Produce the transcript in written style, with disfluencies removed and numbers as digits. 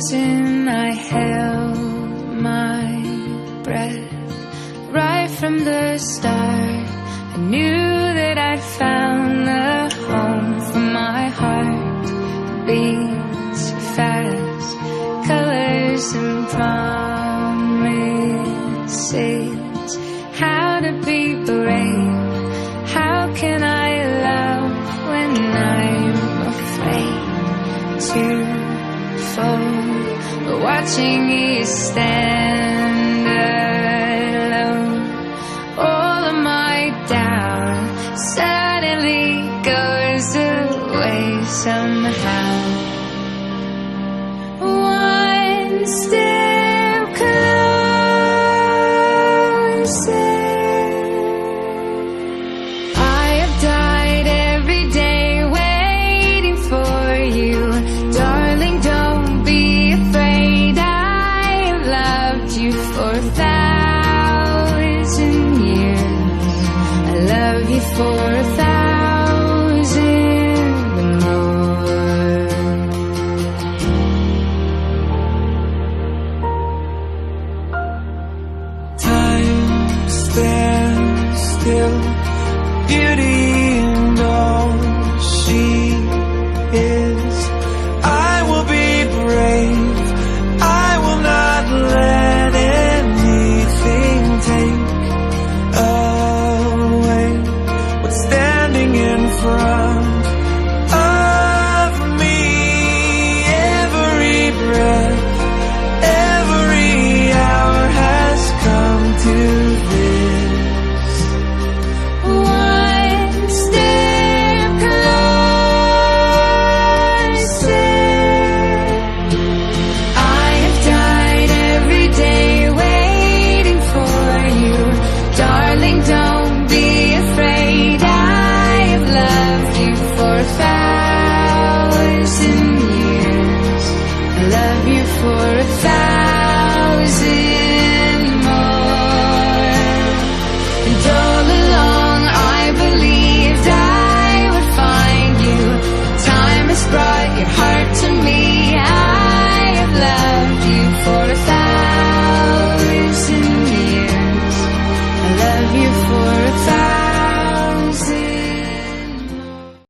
frozen, I held my breath. Right from the start, I knew that I'd found the home for my heart. Beats fast, colors and promises. How to be brave, how can I love when I'm afraid to fall? But watching you stand alone, all of my doubt suddenly goes away somehow. One step closer. I have died every day waiting for you. Darling, don't be afraid. I have loved you for 1,000 years. I love you for 1,000 more. Time stands still, beauty and all she is. I will be brave, I will not let anything take away what's standing in front of me. Every breath, every hour has come to this. One step closer. I have died every day waiting for you. Darling, don't be afraid. I have loved you for 1,000 years. I love you for 1,000 more. And all along I believed I would find you. Time has brought your heart to me. I have loved you for 1,000 years. I love you for 1,000